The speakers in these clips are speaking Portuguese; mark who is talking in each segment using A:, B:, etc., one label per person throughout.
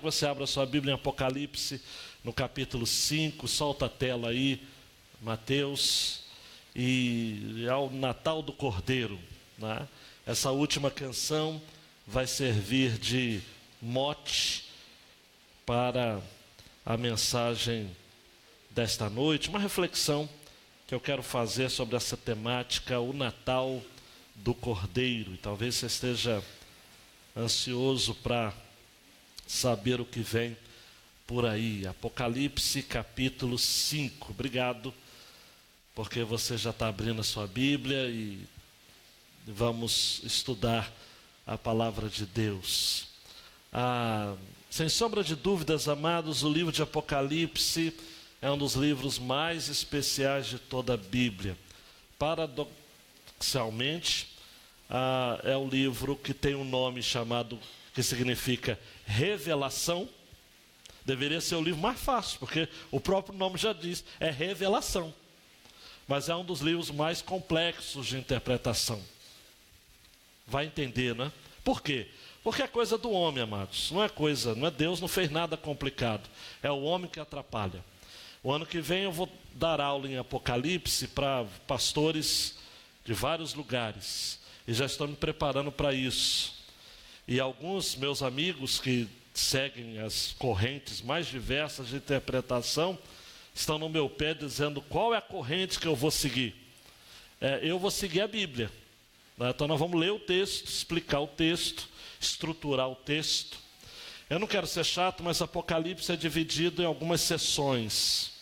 A: Você abre a sua Bíblia em Apocalipse, no capítulo 5, solta a tela aí, Mateus, e é o Natal do Cordeiro, né? Essa última canção vai servir de mote para a mensagem desta noite, uma reflexão que eu quero fazer sobre essa temática, o Natal do Cordeiro. E talvez você esteja ansioso para saber o que vem por aí. Apocalipse capítulo 5. Obrigado, porque você já está abrindo a sua Bíblia e vamos estudar a palavra de Deus. Sem sombra de dúvidas, amados, o livro de Apocalipse é um dos livros mais especiais de toda a Bíblia. Paradoxalmente, é o livro que tem um nome chamado, que significa revelação. Deveria ser o livro mais fácil, porque o próprio nome já diz, é revelação. Mas é um dos livros mais complexos de interpretação. Vai entender, né? Por quê? Porque é coisa do homem, amados. Não é Deus não fez nada complicado. É o homem que atrapalha. O ano que vem eu vou dar aula em Apocalipse para pastores de vários lugares. E já estou me preparando para isso. E alguns meus amigos que seguem as correntes mais diversas de interpretação estão no meu pé dizendo qual é a corrente que eu vou seguir. Eu vou seguir a Bíblia. Então nós vamos ler o texto, explicar o texto, estruturar o texto. Eu não quero ser chato, mas Apocalipse é dividido em algumas seções.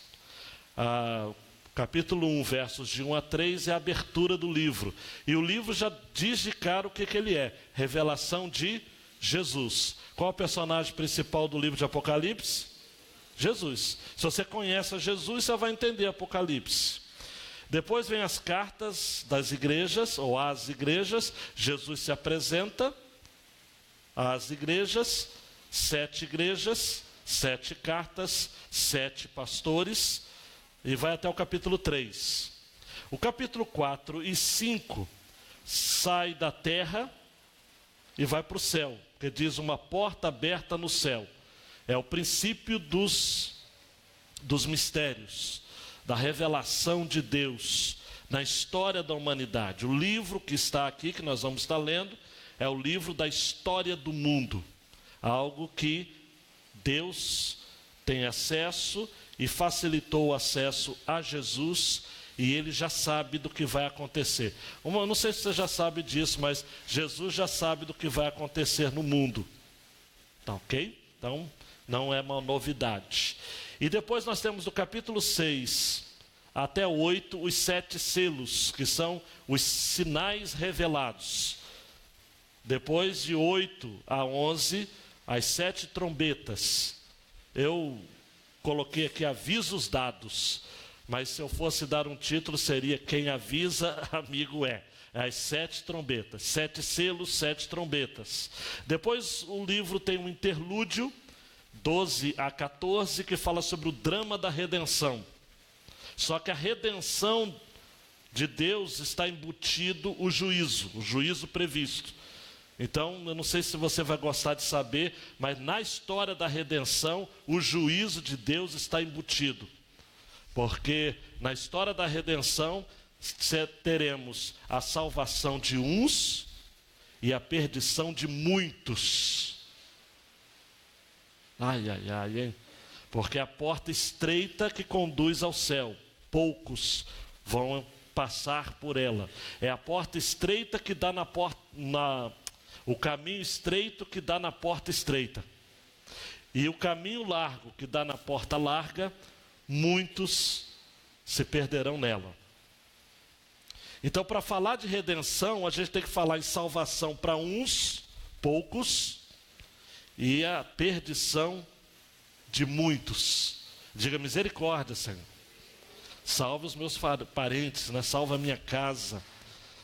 A: Capítulo 1, versos de 1 a 3 é a abertura do livro. E o livro já diz de cara o que ele é. Revelação de Jesus. Qual é o personagem principal do livro de Apocalipse? Jesus. Se você conhece a Jesus, você vai entender Apocalipse. Depois vem as cartas das igrejas, ou às igrejas. Jesus se apresenta às igrejas, 7 igrejas, 7 cartas, 7 pastores, e vai até o capítulo 3. O capítulo 4 e 5 sai da terra e vai para o céu, que diz uma porta aberta no céu. É o princípio dos mistérios, da revelação de Deus na história da humanidade. O livro que está aqui, que nós vamos estar lendo, é o livro da história do mundo. Algo que Deus tem acesso e facilitou o acesso a Jesus, e ele já sabe do que vai acontecer. Eu não sei se você já sabe disso, mas Jesus já sabe do que vai acontecer no mundo. Tá ok? Então, não é uma novidade. E depois nós temos do capítulo 6 até 8, os 7 selos, que são os sinais revelados. Depois de 8 a 11, as 7 trombetas. Eu coloquei aqui avisos dados, mas se eu fosse dar um título seria quem avisa, amigo é. As 7 trombetas, 7 selos, 7 trombetas. Depois o livro tem um interlúdio, 12 a 14, que fala sobre o drama da redenção. Só que a redenção de Deus está embutido o juízo previsto. Então, eu não sei se você vai gostar de saber, mas na história da redenção, o juízo de Deus está embutido. Porque na história da redenção, teremos a salvação de uns e a perdição de muitos. Ai, hein? Porque a porta estreita que conduz ao céu, poucos vão passar por ela. É a porta estreita que dá o caminho estreito que dá na porta estreita. E o caminho largo que dá na porta larga, muitos se perderão nela. Então, para falar de redenção, a gente tem que falar em salvação para uns, poucos, e a perdição de muitos. Diga misericórdia, Senhor. Salve os meus parentes, né? Salve a minha casa.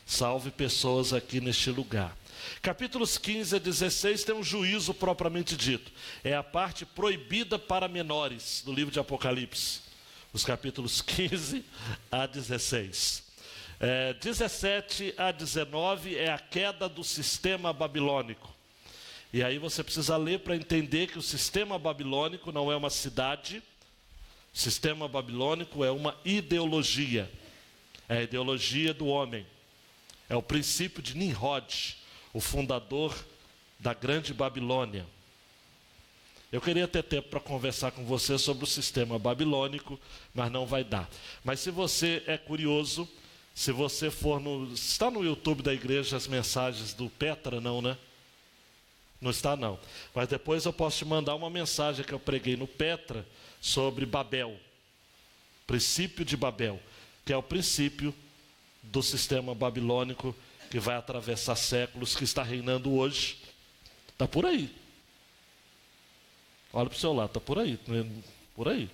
A: Salve pessoas aqui neste lugar. Capítulos 15 a 16 tem um juízo propriamente dito. É a parte proibida para menores do livro de Apocalipse. Os capítulos 15 a 16. 17 a 19 é a queda do sistema babilônico. E aí você precisa ler para entender que o sistema babilônico não é uma cidade, o sistema babilônico é uma ideologia, é a ideologia do homem, é o princípio de Nimrod, o fundador da grande Babilônia. Eu queria ter tempo para conversar com você sobre o sistema babilônico, mas não vai dar. Mas se você é curioso, se você for está no YouTube da igreja as mensagens do Petra, não, né? Não está, não. Mas depois eu posso te mandar uma mensagem que eu preguei no Petra sobre Babel. Princípio de Babel, que é o princípio do sistema babilônico que vai atravessar séculos, que está reinando hoje. Está por aí. Olha para o seu lado, está por aí. Por aí.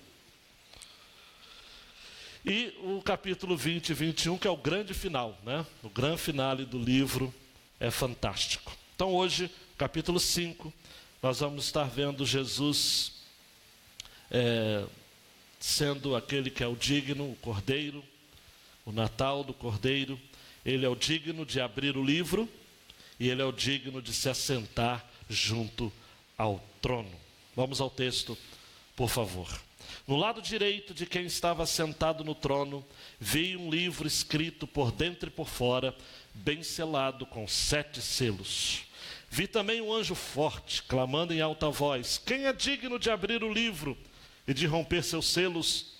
A: E o capítulo 20 e 21, que é o grande final, né? O grande finale do livro é fantástico. Então hoje, capítulo 5, nós vamos estar vendo Jesus sendo aquele que é o digno, o Cordeiro, o Natal do Cordeiro. Ele é o digno de abrir o livro e ele é o digno de se assentar junto ao trono. Vamos ao texto, por favor. No lado direito de quem estava sentado no trono, vi um livro escrito por dentro e por fora, bem selado com 7 selos. Vi também um anjo forte, clamando em alta voz: quem é digno de abrir o livro e de romper seus selos?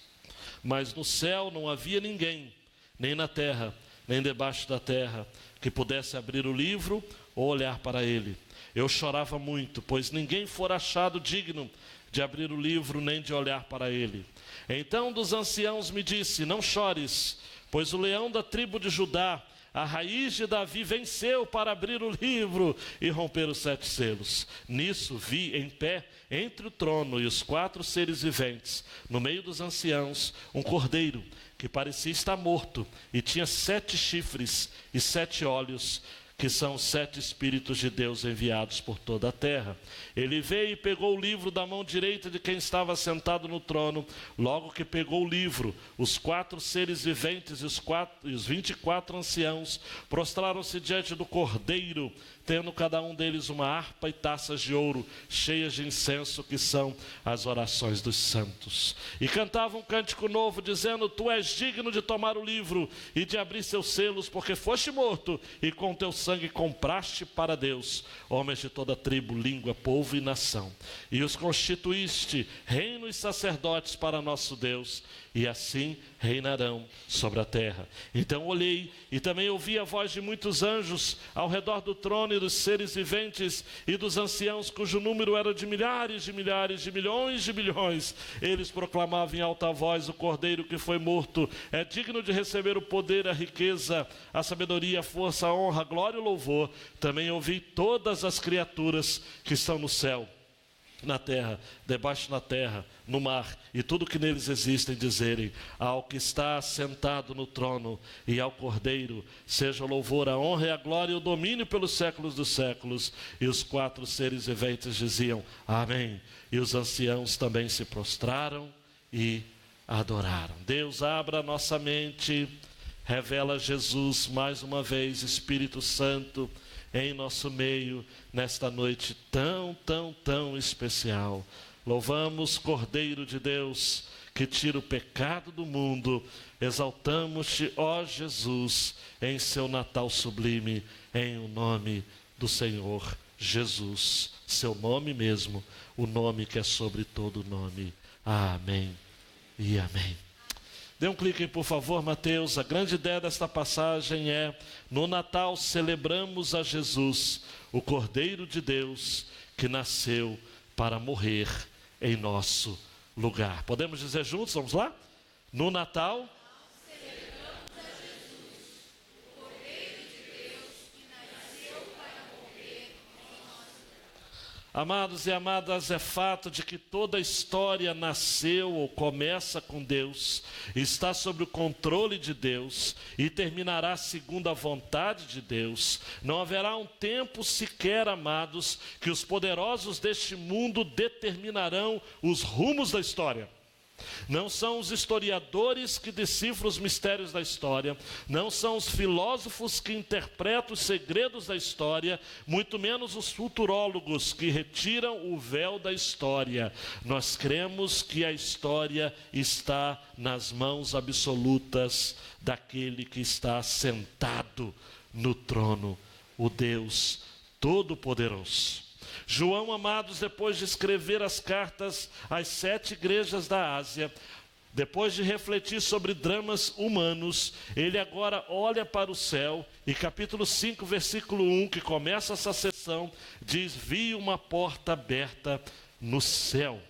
A: Mas no céu não havia ninguém, nem na terra, nem debaixo da terra, que pudesse abrir o livro ou olhar para ele. Eu chorava muito, pois ninguém fora achado digno de abrir o livro nem de olhar para ele. Então um dos anciãos me disse: não chores, pois o leão da tribo de Judá, a raiz de Davi, venceu para abrir o livro e romper os 7 selos. Nisso vi em pé entre o trono e os 4 seres viventes, no meio dos anciãos, um cordeiro que parecia estar morto e tinha 7 chifres e 7 olhos, que são os 7 Espíritos de Deus enviados por toda a terra. Ele veio e pegou o livro da mão direita de quem estava sentado no trono. Logo que pegou o livro, os 4 seres viventes e os 24 anciãos prostraram-se diante do Cordeiro, tendo cada um deles uma harpa e taças de ouro, cheias de incenso, que são as orações dos santos. E cantavam um cântico novo, dizendo: tu és digno de tomar o livro e de abrir seus selos, porque foste morto e com teu sangue compraste para Deus homens de toda tribo, língua, povo e nação. E os constituíste reino e sacerdotes para nosso Deus, e assim reinarão sobre a terra. Então olhei e também ouvi a voz de muitos anjos ao redor do trono e dos seres viventes e dos anciãos, cujo número era de milhares, de milhares, de milhões de milhões. Eles proclamavam em alta voz: o Cordeiro que foi morto é digno de receber o poder, a riqueza, a sabedoria, a força, a honra, a glória e o louvor. Também ouvi todas as criaturas que estão no céu, na terra, debaixo da terra, no mar e tudo que neles existem, dizerem: ao que está sentado no trono e ao Cordeiro seja o louvor, a honra e a glória e o domínio pelos séculos dos séculos. E os 4 seres viventes diziam: amém. E os anciãos também se prostraram e adoraram. Deus, abra a nossa mente, revela Jesus mais uma vez, Espírito Santo, em nosso meio, nesta noite tão especial. Louvamos, Cordeiro de Deus, que tira o pecado do mundo. Exaltamos-te, ó Jesus, em seu Natal sublime, em o nome do Senhor Jesus, seu nome mesmo, o nome que é sobre todo nome. Amém e amém. Dê um clique aí, por favor, Mateus. A grande ideia desta passagem é: no Natal celebramos a Jesus, o Cordeiro de Deus, que nasceu para morrer em nosso lugar. Podemos dizer juntos? Vamos lá? No Natal celebramos a Jesus, o Cordeiro de Deus, que nasceu para morrer em nosso lugar. Amados e amadas, é fato de que toda a história nasceu ou começa com Deus, está sob o controle de Deus e terminará segundo a vontade de Deus. Não haverá um tempo sequer, amados, que os poderosos deste mundo determinarão os rumos da história. Não são os historiadores que decifram os mistérios da história, não são os filósofos que interpretam os segredos da história, muito menos os futurólogos que retiram o véu da história. Nós cremos que a história está nas mãos absolutas daquele que está sentado no trono, o Deus Todo-Poderoso. João, amados, depois de escrever as cartas às 7 igrejas da Ásia, depois de refletir sobre dramas humanos, ele agora olha para o céu e capítulo 5, versículo 1, que começa essa sessão, diz: vi uma porta aberta no céu.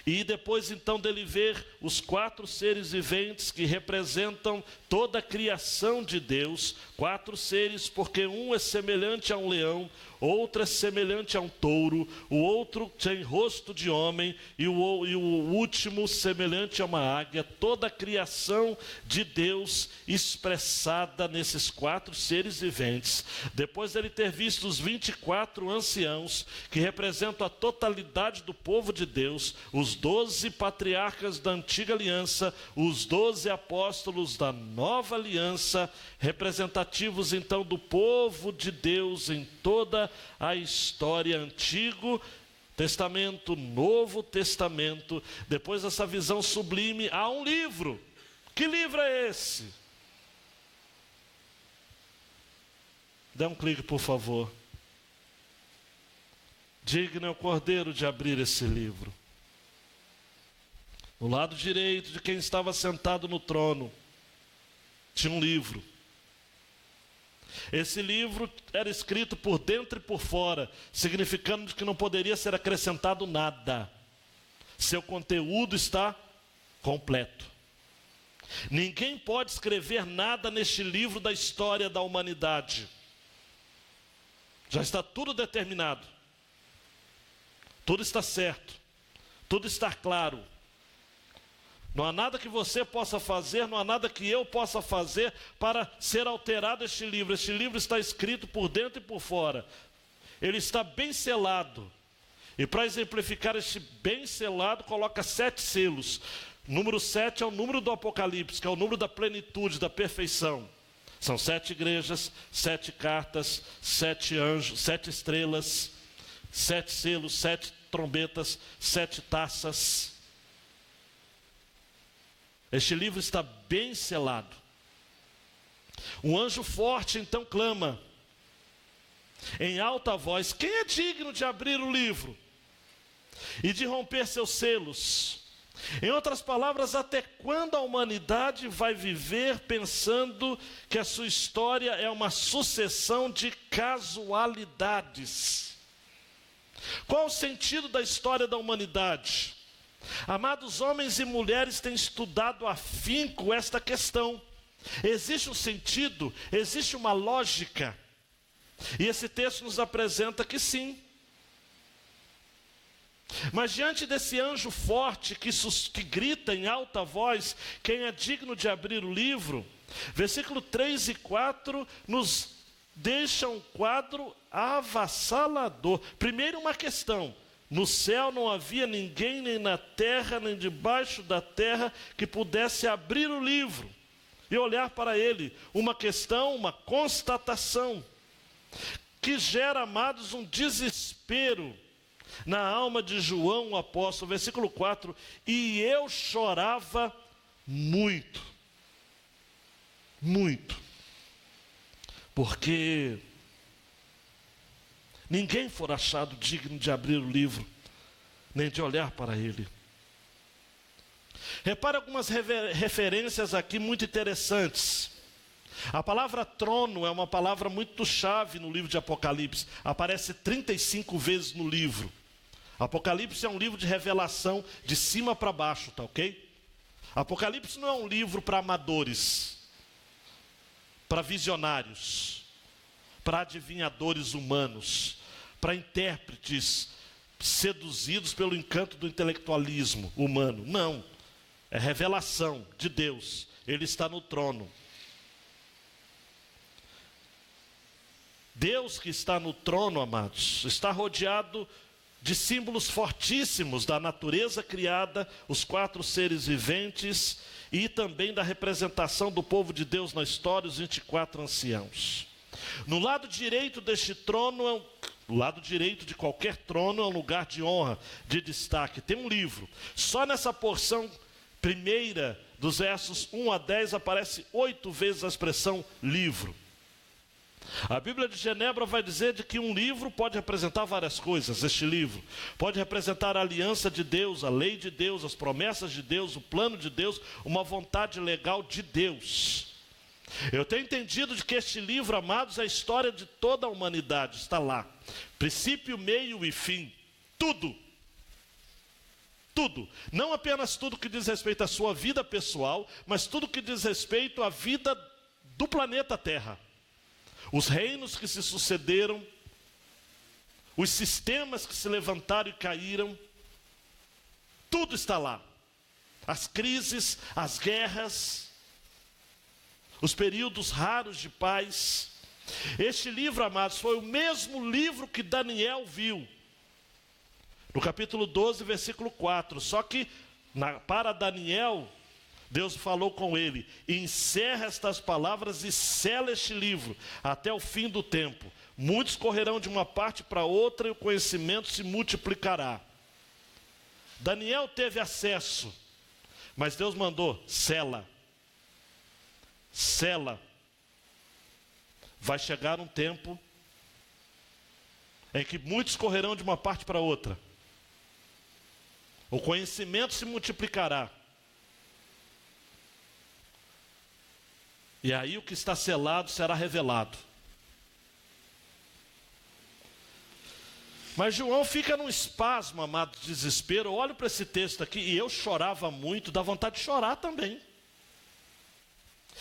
A: E depois então dele ver os 4 seres viventes que representam toda a criação de Deus, 4 seres, porque um é semelhante a um leão, outro é semelhante a um touro, o outro tem rosto de homem e o último semelhante a uma águia. Toda a criação de Deus expressada nesses 4 seres viventes. Depois dele ter visto os 24 anciãos que representam a totalidade do povo de Deus, os 12 patriarcas da antiga aliança, os 12 apóstolos da nova aliança, representativos então do povo de Deus em toda a história, Antigo Testamento, Novo Testamento. Depois dessa visão sublime, há um livro. Que livro é esse? Dê um clique, por favor. Digno é o Cordeiro de abrir esse livro. No lado direito de quem estava sentado no trono, tinha um livro. Esse livro era escrito por dentro e por fora, significando que não poderia ser acrescentado nada. Seu conteúdo está completo. Ninguém pode escrever nada neste livro da história da humanidade. Já está tudo determinado. Tudo está certo. Tudo está claro. Não há nada que você possa fazer, não há nada que eu possa fazer para ser alterado este livro. Este livro está escrito por dentro e por fora. Ele está bem selado. E para exemplificar este bem selado, coloca 7 selos. Número 7 é o número do Apocalipse, que é o número da plenitude, da perfeição. São 7 igrejas, 7 cartas, 7 anjos, 7 estrelas, 7 selos, 7 trombetas, 7 taças. Este livro está bem selado. Um anjo forte então clama em alta voz: quem é digno de abrir o livro e de romper seus selos? Em outras palavras, até quando a humanidade vai viver pensando que a sua história é uma sucessão de casualidades? Qual o sentido da história da humanidade? Amados, homens e mulheres têm estudado afinco esta questão. Existe um sentido, existe uma lógica. E esse texto nos apresenta que sim. Mas diante desse anjo forte que grita em alta voz, quem é digno de abrir o livro, versículo 3 e 4 nos deixa um quadro avassalador. Primeiro, uma questão: no céu não havia ninguém, nem na terra, nem debaixo da terra, que pudesse abrir o livro e olhar para ele. Uma questão, uma constatação, que gera, amados, um desespero na alma de João, o apóstolo. Versículo 4: e eu chorava muito, muito, porque ninguém for achado digno de abrir o livro, nem de olhar para ele. Repare algumas referências aqui muito interessantes. A palavra trono é uma palavra muito chave no livro de Apocalipse. Aparece 35 vezes no livro. Apocalipse é um livro de revelação de cima para baixo, tá ok? Apocalipse não é um livro para amadores, para visionários, para adivinhadores humanos, para intérpretes seduzidos pelo encanto do intelectualismo humano. Não, é revelação de Deus. Ele está no trono. Deus que está no trono, amados, está rodeado de símbolos fortíssimos da natureza criada, os 4 seres viventes, e também da representação do povo de Deus na história, os 24 anciãos. No lado direito deste trono, o lado direito de qualquer trono é um lugar de honra, de destaque. Tem um livro. Só nessa porção primeira, dos versos 1 a 10, aparece 8 vezes a expressão livro. A Bíblia de Genebra vai dizer de que um livro pode representar várias coisas. Este livro pode representar a aliança de Deus, a lei de Deus, as promessas de Deus, o plano de Deus, uma vontade legal de Deus. Eu tenho entendido de que este livro, amados, é a história de toda a humanidade. Está lá. Princípio, meio e fim. Tudo. Tudo. Não apenas tudo que diz respeito à sua vida pessoal, mas tudo que diz respeito à vida do planeta Terra. Os reinos que se sucederam, os sistemas que se levantaram e caíram, tudo está lá. As crises, as guerras, os períodos raros de paz. Este livro, amados, foi o mesmo livro que Daniel viu. No capítulo 12, versículo 4. Só que, para Daniel, Deus falou com ele: encerra estas palavras e sela este livro até o fim do tempo. Muitos correrão de uma parte para outra e o conhecimento se multiplicará. Daniel teve acesso, mas Deus mandou: sela. Sela. Vai chegar um tempo em que muitos correrão de uma parte para outra. O conhecimento se multiplicará. E aí o que está selado será revelado. Mas João fica num espasmo, amado, de desespero. Eu olho para esse texto aqui e eu chorava muito, dá vontade de chorar também.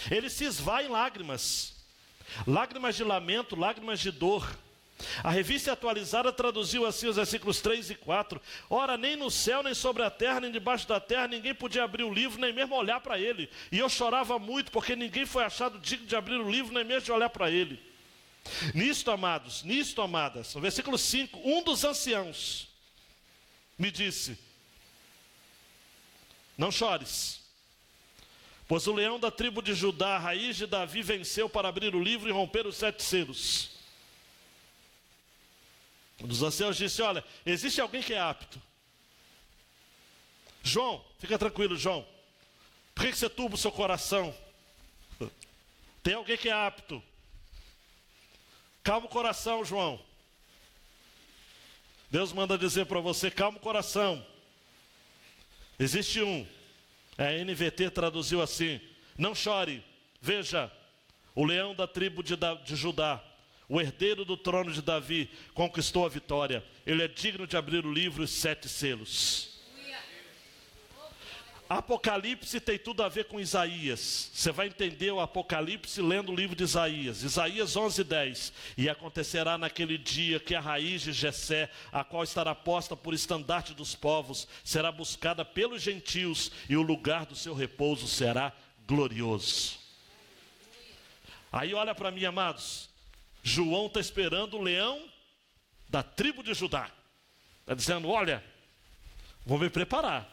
A: Ele se esvai em lágrimas. Lágrimas de lamento, lágrimas de dor. A Revista Atualizada traduziu assim os versículos 3 e 4. Ora, nem no céu, nem sobre a terra, nem debaixo da terra, ninguém podia abrir o livro, nem mesmo olhar para ele. E eu chorava muito, porque ninguém foi achado digno de abrir o livro, nem mesmo de olhar para ele. Nisto, amados, nisto, amadas, no versículo 5, um dos anciãos me disse: não chores, pois o leão da tribo de Judá, a raiz de Davi, venceu para abrir o livro e romper os 7 selos. Um dos anciãos disse: olha, existe alguém que é apto. João, fica tranquilo, João. Por que você turba o seu coração? Tem alguém que é apto. Calma o coração, João. Deus manda dizer para você: calma o coração. Existe um. A NVT traduziu assim: não chore, veja, o leão da tribo de Judá, o herdeiro do trono de Davi, conquistou a vitória. Ele é digno de abrir o livro e os 7 selos. Apocalipse tem tudo a ver com Isaías. Você vai entender o Apocalipse lendo o livro de Isaías. Isaías 11:10. E acontecerá naquele dia que a raiz de Jessé, a qual estará posta por estandarte dos povos, será buscada pelos gentios, e o lugar do seu repouso será glorioso. Aí olha para mim, amados. João está esperando o leão da tribo de Judá. Está dizendo: olha, vou me preparar.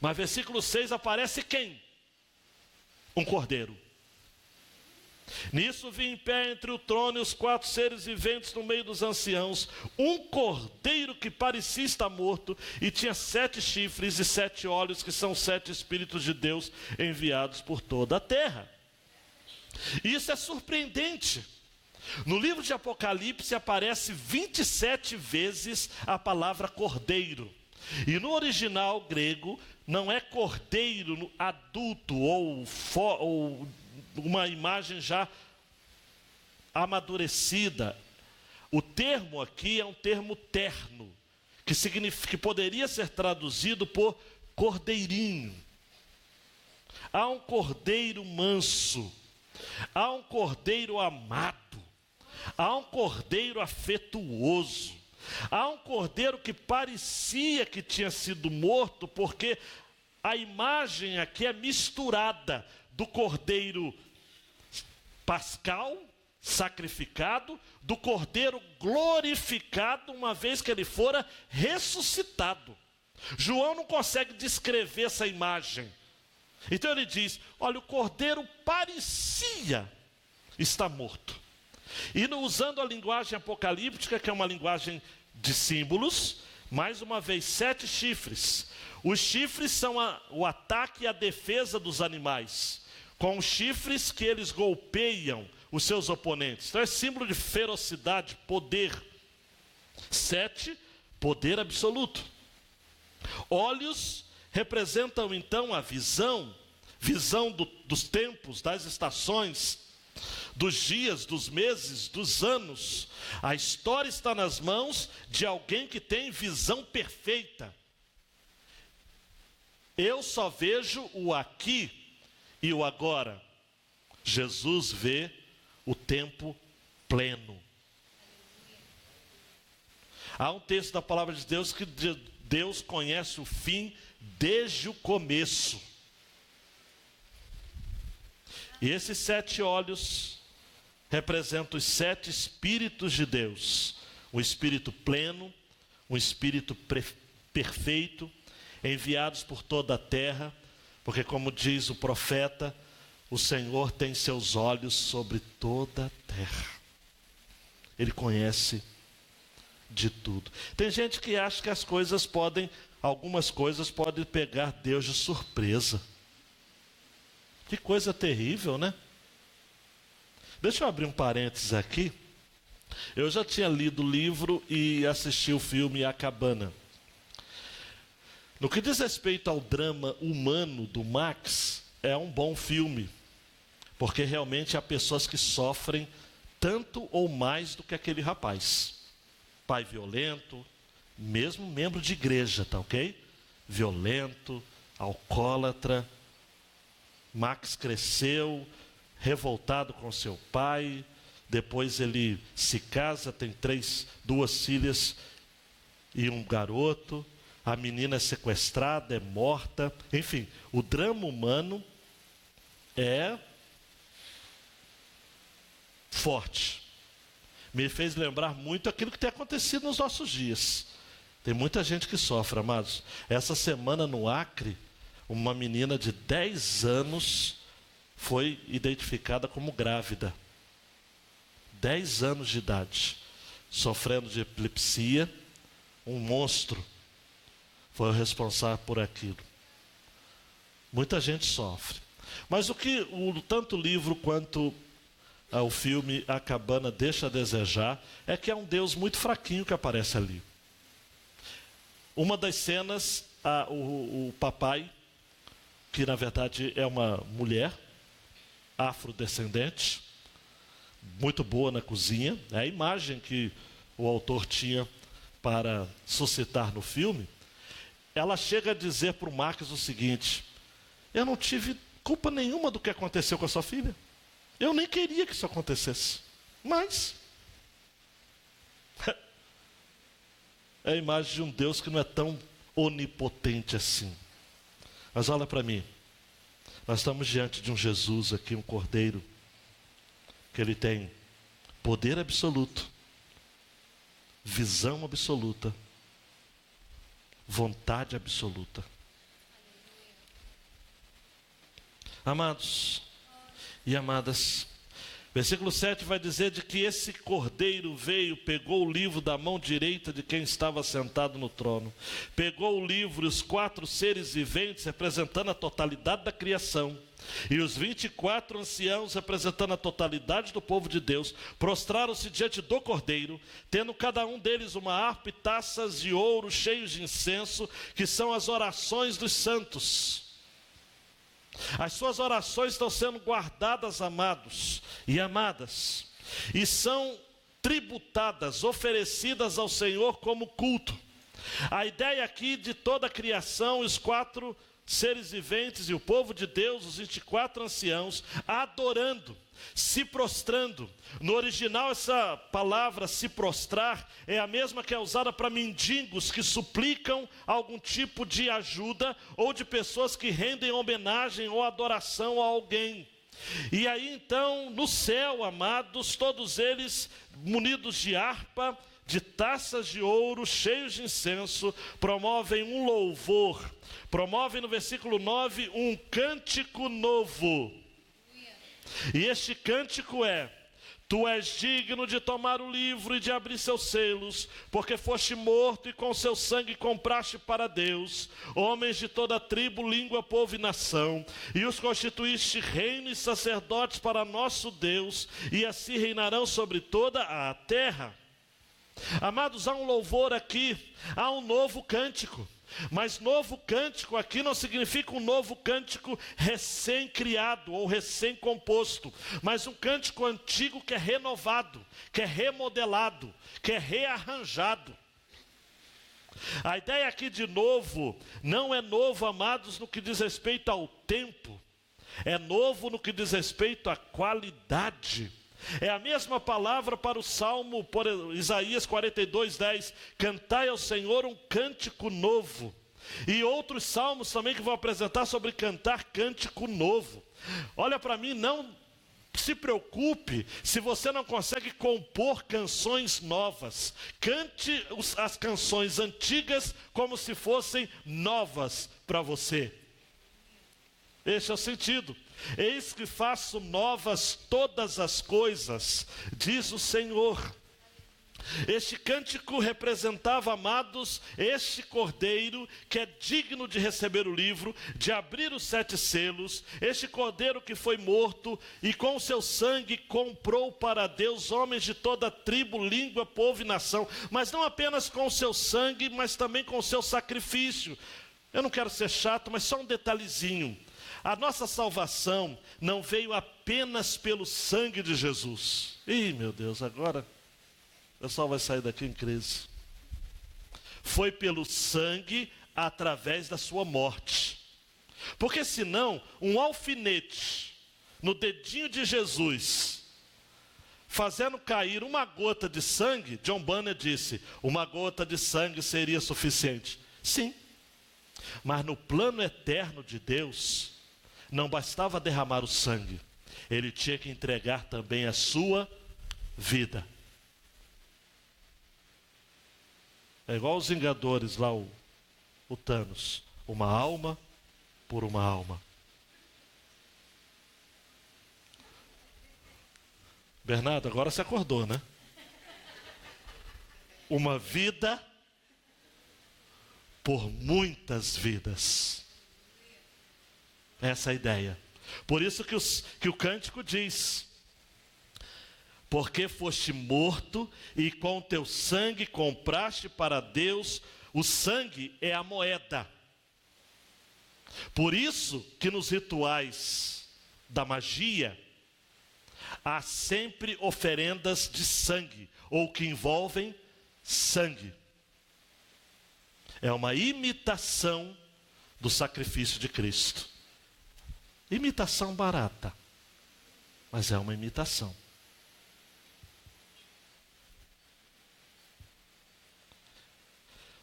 A: Mas versículo 6 aparece quem? Um cordeiro. Nisso vi em pé entre o trono e os 4 seres viventes no meio dos anciãos, um cordeiro que parecia estar morto e tinha 7 chifres e 7 olhos, que são 7 Espíritos de Deus enviados por toda a terra. Isso é surpreendente. No livro de Apocalipse aparece 27 vezes a palavra cordeiro. E no original grego não é cordeiro adulto ou uma imagem já amadurecida. O termo aqui é um termo terno, que poderia ser traduzido por cordeirinho. Há um cordeiro manso, há um cordeiro amado, há um cordeiro afetuoso. Há um cordeiro que parecia que tinha sido morto, porque a imagem aqui é misturada do cordeiro pascal sacrificado, do cordeiro glorificado, uma vez que ele fora ressuscitado. João não consegue descrever essa imagem. Então ele diz: olha, o cordeiro parecia estar morto. E usando a linguagem apocalíptica, que é uma linguagem de símbolos, mais uma vez, 7 chifres. Os chifres são o ataque e a defesa dos animais. Com os chifres que eles golpeiam os seus oponentes. Então é símbolo de ferocidade, poder. 7, poder absoluto. Olhos representam então a visão dos tempos, das estações, dos dias, dos meses, dos anos. A história está nas mãos de alguém que tem visão perfeita. Eu só vejo o aqui e o agora. Jesus vê o tempo pleno. Há um texto da palavra de Deus que Deus conhece o fim desde o começo. E esses 7 olhos representam os 7 espíritos de Deus. Um espírito pleno, um espírito perfeito, enviados por toda a terra, porque como diz o profeta, o Senhor tem seus olhos sobre toda a terra. Ele conhece de tudo. Tem gente que acha que algumas coisas podem pegar Deus de surpresa. Que coisa terrível, né? Deixa eu abrir um parênteses aqui. Eu já tinha lido o livro e assisti o filme A Cabana. No que diz respeito ao drama humano do Max, é um bom filme. Porque realmente há pessoas que sofrem tanto ou mais do que aquele rapaz. Pai violento, mesmo membro de igreja, tá ok? Violento, alcoólatra. Max cresceu, revoltado com seu pai. Depois ele se casa, tem 2 filhas e um garoto. A menina é sequestrada, é morta. Enfim, o drama humano é forte. Me fez lembrar muito aquilo que tem acontecido nos nossos dias. Tem muita gente que sofre, amados. Essa semana no Acre, uma menina de 10 anos foi identificada como grávida. 10 anos de idade, sofrendo de epilepsia. Um monstro foi o responsável por aquilo. Muita gente sofre. Mas o que tanto o livro quanto o filme A Cabana deixa a desejar é que é um Deus muito fraquinho que aparece ali. Uma das cenas, o papai, que na verdade é uma mulher afrodescendente, muito boa na cozinha, é a imagem que o autor tinha para suscitar no filme. Ela chega a dizer para o Marcos o seguinte: eu não tive culpa nenhuma do que aconteceu com a sua filha. Eu nem queria que isso acontecesse. Mas é a imagem de um Deus que não é tão onipotente assim. Mas olha para mim. Nós estamos diante de um Jesus aqui, um cordeiro, que ele tem poder absoluto, visão absoluta, vontade absoluta. Amados e amadas, versículo 7 vai dizer de que esse cordeiro veio, pegou o livro da mão direita de quem estava sentado no trono, pegou o livro e os 4 seres viventes representando a totalidade da criação, e os 24 anciãos representando a totalidade do povo de Deus, prostraram-se diante do cordeiro, tendo cada um deles uma harpa e taças de ouro cheios de incenso, que são as orações dos santos. As suas orações estão sendo guardadas, amados e amadas, e são tributadas, oferecidas ao Senhor como culto. A ideia aqui de toda a criação, os 4 seres viventes e o povo de Deus, os 24 anciãos, adorando, se prostrando. No original, essa palavra se prostrar é a mesma que é usada para mendigos que suplicam algum tipo de ajuda, ou de pessoas que rendem homenagem ou adoração a alguém. E aí então, no céu, amados, todos eles munidos de harpa, de taças de ouro, cheios de incenso, promovem um louvor. Promovem no versículo 9 um cântico novo. E este cântico é: Tu és digno de tomar o livro e de abrir seus selos, porque foste morto e com seu sangue compraste para Deus homens de toda tribo, língua, povo e nação, e os constituíste reino e sacerdotes para nosso Deus, e assim reinarão sobre toda a terra. Amados, há um louvor aqui, há um novo cântico. Mas novo cântico aqui não significa um novo cântico recém-criado ou recém-composto, mas um cântico antigo que é renovado, que é remodelado, que é rearranjado. A ideia aqui de novo, não é novo, amados, no que diz respeito ao tempo, é novo no que diz respeito à qualidade. É a mesma palavra para o Salmo, por Isaías 42:10, cantai ao Senhor um cântico novo. E outros salmos também que vou apresentar sobre cantar cântico novo. Olha para mim, não se preocupe se você não consegue compor canções novas. Cante as canções antigas como se fossem novas para você. Este é o sentido. Eis que faço novas todas as coisas, diz o Senhor. Este cântico representava, amados, este cordeiro que é digno de receber o livro, de abrir os 7 selos, este cordeiro que foi morto e com o seu sangue comprou para Deus homens de toda tribo, língua, povo e nação, mas não apenas com o seu sangue, mas também com o seu sacrifício. Eu não quero ser chato, mas só um detalhezinho. A nossa salvação não veio apenas pelo sangue de Jesus. Ih, meu Deus, agora o pessoal vai sair daqui em crise. Foi pelo sangue através da sua morte. Porque senão, um alfinete no dedinho de Jesus, fazendo cair uma gota de sangue, John Bunyan disse, uma gota de sangue seria suficiente. Sim, mas no plano eterno de Deus, não bastava derramar o sangue, ele tinha que entregar também a sua vida. É igual os Vingadores lá, o Thanos, uma alma por uma alma. Bernardo, agora você acordou, né? Uma vida por muitas vidas. Essa é a ideia. Por isso que o cântico diz: porque foste morto e com teu sangue compraste para Deus. O sangue é a moeda. Por isso que nos rituais da magia há sempre oferendas de sangue, ou que envolvem sangue. É uma imitação do sacrifício de Cristo. Imitação barata, mas é uma imitação.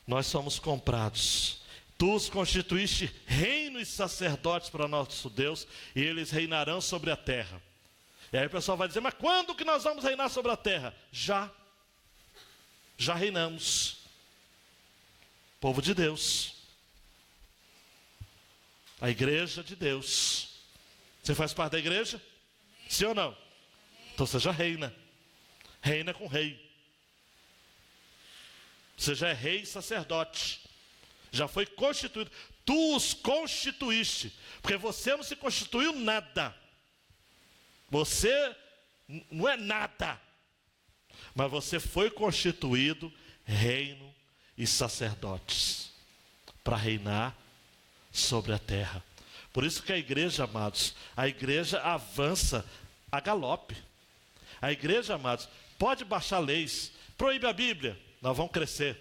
A: Nós somos comprados. Tu os constituíste reino e sacerdotes para nosso Deus, e eles reinarão sobre a terra. E aí o pessoal vai dizer, mas quando que nós vamos reinar sobre a terra? Já reinamos. Povo de Deus. A igreja de Deus. Você faz parte da igreja? Amém. Sim ou não? Amém. Então você já reina. Reina com rei. Você já é rei e sacerdote. Já foi constituído. Tu os constituíste. Porque você não se constituiu nada. Você não é nada. Mas você foi constituído reino e sacerdotes. Para reinar sobre a terra. Por isso que a igreja, amados, a igreja avança a galope. A igreja, amados, pode baixar leis, proíbe a Bíblia, nós vamos crescer.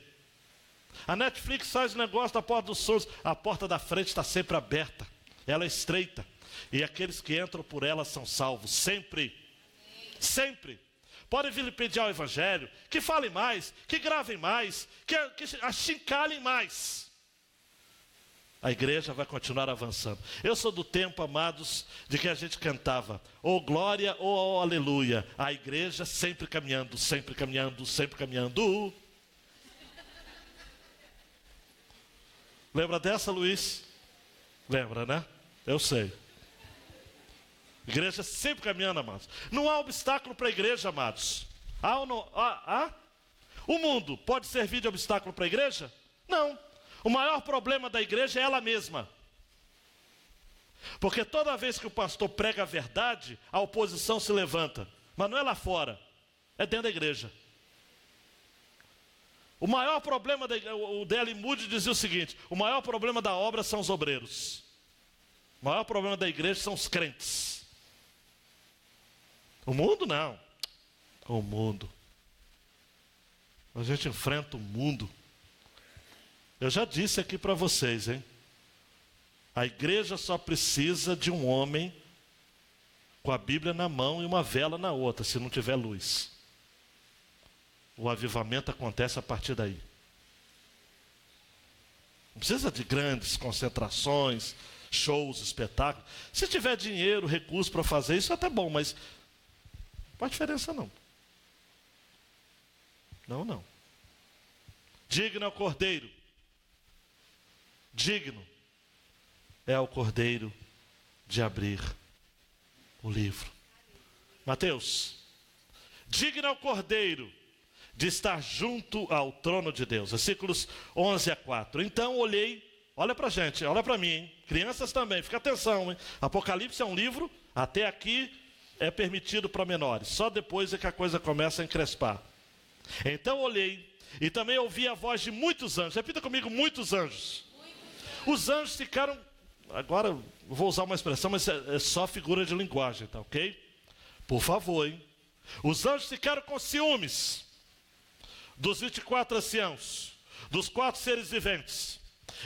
A: A Netflix faz o negócio da porta dos sonhos, a porta da frente está sempre aberta, ela é estreita, e aqueles que entram por ela são salvos, sempre. Sempre. Podem vilipendiar o evangelho, que falem mais, que gravem mais, que achincalhem mais. a igreja vai continuar avançando. Eu sou do tempo, amados, de que a gente cantava ou glória ou aleluia. A igreja sempre caminhando, sempre caminhando, sempre caminhando. Lembra dessa, Luiz? Lembra, né? Eu sei. Igreja sempre caminhando, amados. Não há obstáculo para a igreja, amados. Há ou não? Há? O mundo pode servir de obstáculo para a igreja? Não. O maior problema da igreja é ela mesma. Porque toda vez que o pastor prega a verdade, a oposição se levanta. Mas não é lá fora, é dentro da igreja. O maior problema, o D.L. Moody dizia o seguinte: o maior problema da obra são os obreiros. O maior problema da igreja são os crentes. O mundo não. O mundo. A gente enfrenta o mundo. Eu já disse aqui para vocês, hein? A igreja só precisa de um homem com a Bíblia na mão e uma vela na outra, se não tiver luz. O avivamento acontece a partir daí. Não precisa de grandes concentrações, shows, espetáculos. Se tiver dinheiro, recurso para fazer isso, é até bom, mas não faz diferença não. Não. Digno é o Cordeiro. Digno é o Cordeiro de abrir o livro. Mateus. Digno é o Cordeiro de estar junto ao trono de Deus. Versículos 11 a 4. Então olhei, olha para a gente, olha para mim, hein? Crianças também, fica atenção, hein? Apocalipse é um livro, até aqui é permitido para menores. Só depois é que a coisa começa a encrespar. Então olhei e também ouvi a voz de muitos anjos. Repita comigo, muitos anjos. Os anjos ficaram, agora vou usar uma expressão, mas é só figura de linguagem, tá ok? Por favor, hein? Os anjos ficaram com ciúmes dos 24 anciãos, dos 4 seres viventes,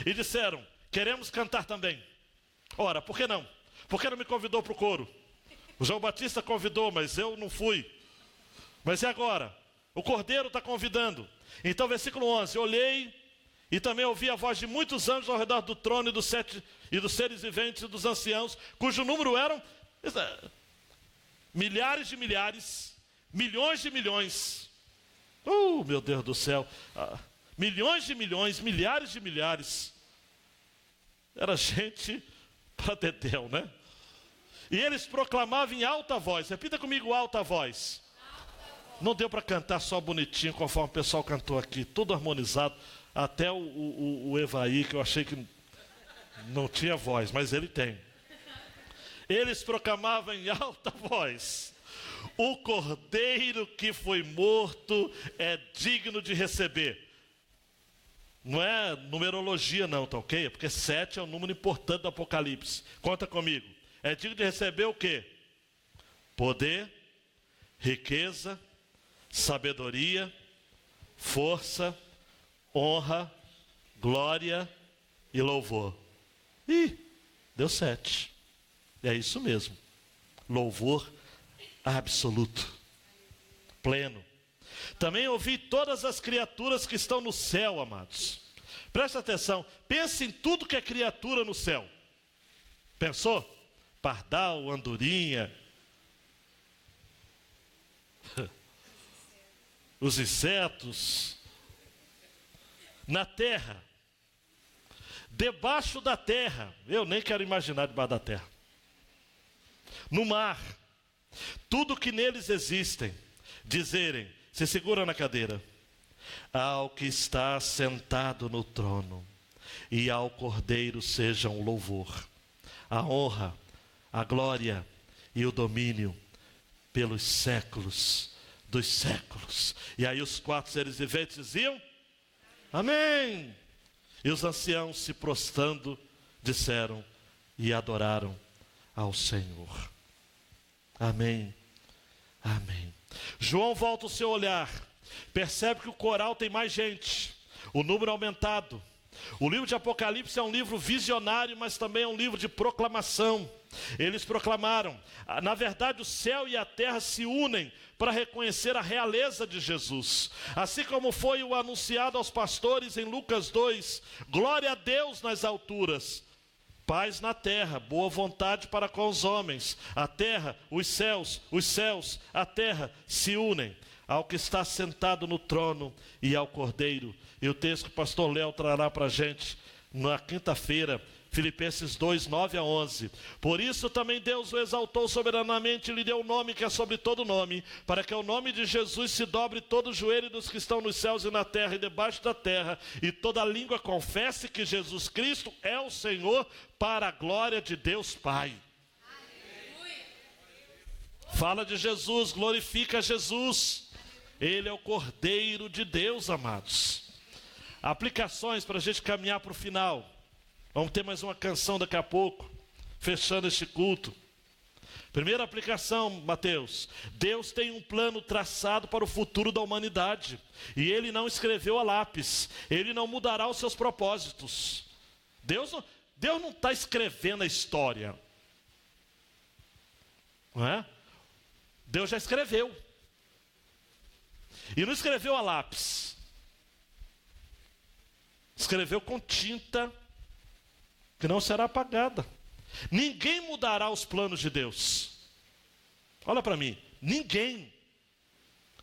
A: e disseram: queremos cantar também. Ora, por que não? Por que não me convidou para o coro? O João Batista convidou, mas eu não fui. Mas e agora? O Cordeiro está convidando. Então, versículo 11: olhei e também ouvi a voz de muitos anjos ao redor do trono e dos seres viventes e dos anciãos, cujo número eram milhares de milhares, milhões de milhões. Meu Deus do céu. Milhões de milhões, milhares de milhares. Era gente para dedéu, né? E eles proclamavam em alta voz. Repita comigo, alta voz. Não deu para cantar só bonitinho, conforme o pessoal cantou aqui, tudo harmonizado. Até o Evaí, que eu achei que não tinha voz, mas ele tem. Eles proclamavam em alta voz: o Cordeiro que foi morto é digno de receber. Não é numerologia não, tá ok? É porque 7 é um número importante do Apocalipse. Conta comigo. É digno de receber o quê? Poder, riqueza, sabedoria, força, honra, glória e louvor. Deu 7. É isso mesmo. Louvor absoluto, pleno. Também ouvi todas as criaturas que estão no céu, amados. Presta atenção, pense em tudo que é criatura no céu. Pensou? Pardal, andorinha, os insetos, na terra, debaixo da terra, eu nem quero imaginar debaixo da terra, no mar, tudo que neles existem, dizerem, se segura na cadeira, ao que está sentado no trono e ao Cordeiro sejam o louvor, a honra, a glória e o domínio pelos séculos dos séculos. E aí os 4 seres viventes diziam: amém. E os anciãos, se prostrando, disseram e adoraram ao Senhor. Amém. Amém. João volta o seu olhar, percebe que o coral tem mais gente, o número aumentado, O livro de Apocalipse é um livro visionário, mas também é um livro de proclamação. Eles proclamaram, na verdade o céu e a terra se unem para reconhecer a realeza de Jesus. Assim como foi o anunciado aos pastores em Lucas 2, glória a Deus nas alturas, paz na terra, boa vontade para com os homens. A terra, os céus, a terra se unem ao que está sentado no trono e ao Cordeiro. E o texto que o pastor Léo trará para a gente na quinta-feira, Filipenses 2, 9 a 11. Por isso também Deus o exaltou soberanamente e lhe deu o nome que é sobre todo nome, para que ao nome de Jesus se dobre todo o joelho dos que estão nos céus e na terra e debaixo da terra, e toda língua confesse que Jesus Cristo é o Senhor, para a glória de Deus Pai. Fala de Jesus, glorifica Jesus. Ele é o Cordeiro de Deus, amados. Aplicações para a gente caminhar para o final. Vamos ter mais uma canção daqui a pouco, fechando este culto. Primeira aplicação, Mateus. Deus tem um plano traçado para o futuro da humanidade. E Ele não escreveu a lápis. Ele não mudará os seus propósitos. Deus não está escrevendo a história. Não é? Deus já escreveu. E não escreveu a lápis. Escreveu com tinta que não será apagada. Ninguém mudará os planos de Deus. Olha para mim, ninguém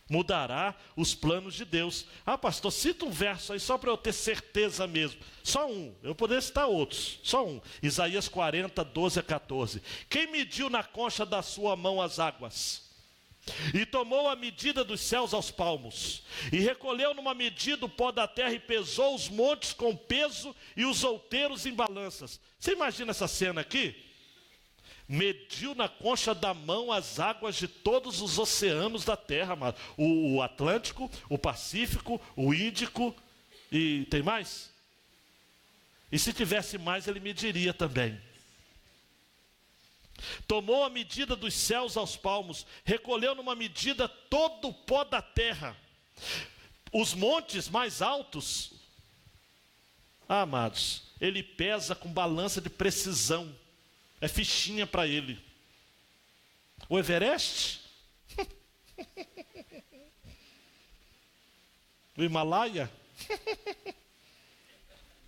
A: mudará os planos de Deus. Ah, pastor, cita um verso aí só para eu ter certeza mesmo. Só um, eu poderia citar outros, só um. Isaías 40, 12 a 14. Quem mediu na concha da sua mão as águas? E tomou a medida dos céus aos palmos, e recolheu numa medida o pó da terra, e pesou os montes com peso, e os outeiros em balanças. Você imagina essa cena aqui? Mediu na concha da mão as águas de todos os oceanos da terra, amado. O Atlântico, o Pacífico, o Índico, e tem mais? E se tivesse mais, ele mediria também. Tomou a medida dos céus aos palmos, recolheu numa medida todo o pó da terra. Os montes mais altos, amados, ele pesa com balança de precisão. É fichinha para ele. O Everest? O Himalaia?